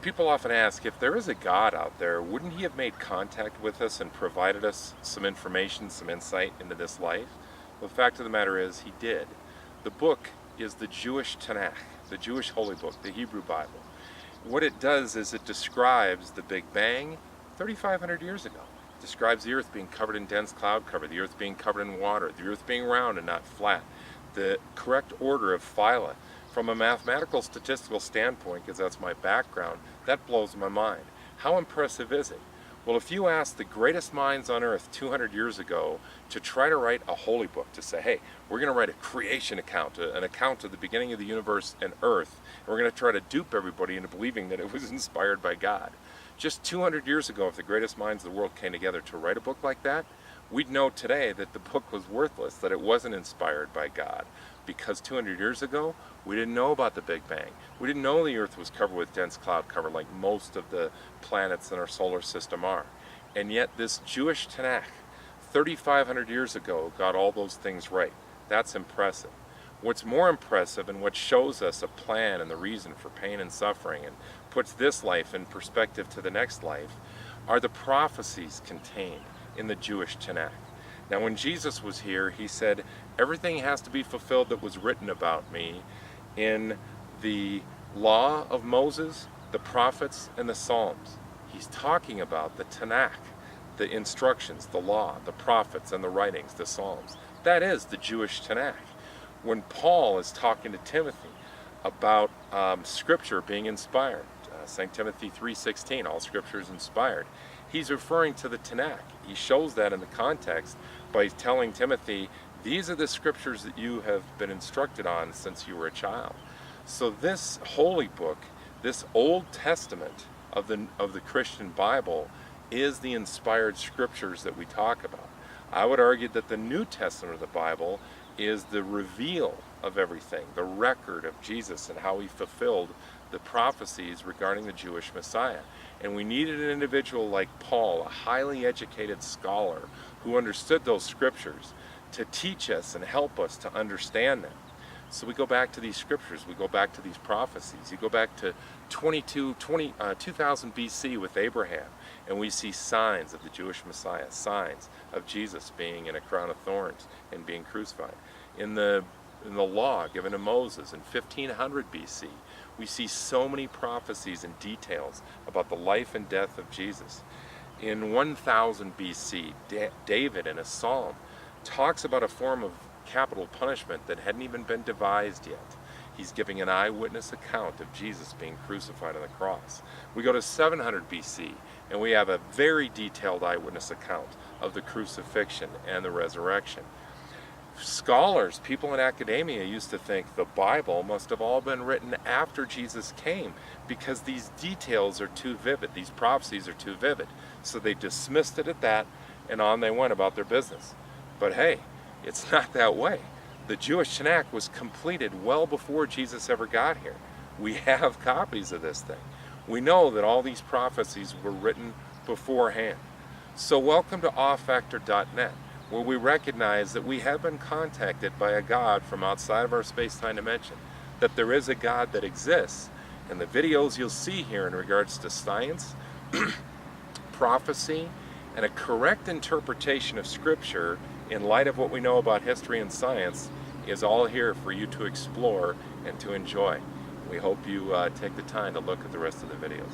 People often ask, if there is a God out there, wouldn't he have made contact with us and provided us some information, some insight into this life? Well, the fact of the matter is, he did. The book is the Jewish Tanakh, the Jewish Holy Book, the Hebrew Bible. What it does is it describes the Big Bang 3,500 years ago. It describes the earth being covered in dense cloud cover, the earth being covered in water, the earth being round and not flat, the correct order of phyla. From a mathematical statistical standpoint, because that's my background, that blows my mind. How impressive is it? Well, if you ask the greatest minds on earth 200 years ago to try to write a holy book, to say, hey, we're going to write a creation account, an account of the beginning of the universe and earth, and we're going to try to dupe everybody into believing that it was inspired by God. Just 200 years ago, if the greatest minds of the world came together to write a book like that, we'd know today that the book was worthless, that it wasn't inspired by God. Because 200 years ago, we didn't know about the Big Bang. We didn't know the earth was covered with dense cloud cover like most of the planets in our solar system are. And yet this Jewish Tanakh, 3,500 years ago, got all those things right. That's impressive. What's more impressive, and what shows us a plan and the reason for pain and suffering and puts this life in perspective to the next life, are the prophecies contained in the Jewish Tanakh. Now, when Jesus was here, he said, everything has to be fulfilled that was written about me in the law of Moses, the prophets, and the Psalms. He's talking about the Tanakh, the instructions, the law, the prophets, and the writings, the Psalms. That is the Jewish Tanakh. When Paul is talking to Timothy about Scripture being inspired, 2 Timothy 3:16, all Scripture is inspired, he's referring to the Tanakh. He shows that in the context by telling Timothy, these are the Scriptures that you have been instructed on since you were a child. So this holy book, this Old Testament of the Christian Bible, is the inspired Scriptures that we talk about. I would argue that the New Testament of the Bible is the reveal of everything, the record of Jesus and how he fulfilled the prophecies regarding the Jewish Messiah. And we needed an individual like Paul, a highly educated scholar who understood those scriptures, to teach us and help us to understand them. So we go back to these scriptures, we go back to these prophecies. You go back to 2000 BC with Abraham, and we see signs of the Jewish Messiah, signs of Jesus being in a crown of thorns and being crucified. In the law given to Moses in 1500 BC, we see so many prophecies and details about the life and death of Jesus. In 1000 BC, David in a psalm talks about a form of capital punishment that hadn't even been devised yet. He's giving an eyewitness account of Jesus being crucified on the cross. We go to 700 BC, and we have a very detailed eyewitness account of the crucifixion and the resurrection. Scholars, people in academia, used to think the Bible must have all been written after Jesus came because these details are too vivid, these prophecies are too vivid. So they dismissed it at that, and on they went about their business. But hey, it's not that way. The Jewish Tanakh was completed well before Jesus ever got here. We have copies of this thing. We know that all these prophecies were written beforehand. So welcome to offactor.net, where we recognize that we have been contacted by a God from outside of our space-time dimension, that there is a God that exists, and the videos you'll see here in regards to science, prophecy, and a correct interpretation of Scripture in light of what we know about history and science is all here for you to explore and to enjoy. We hope you take the time to look at the rest of the videos.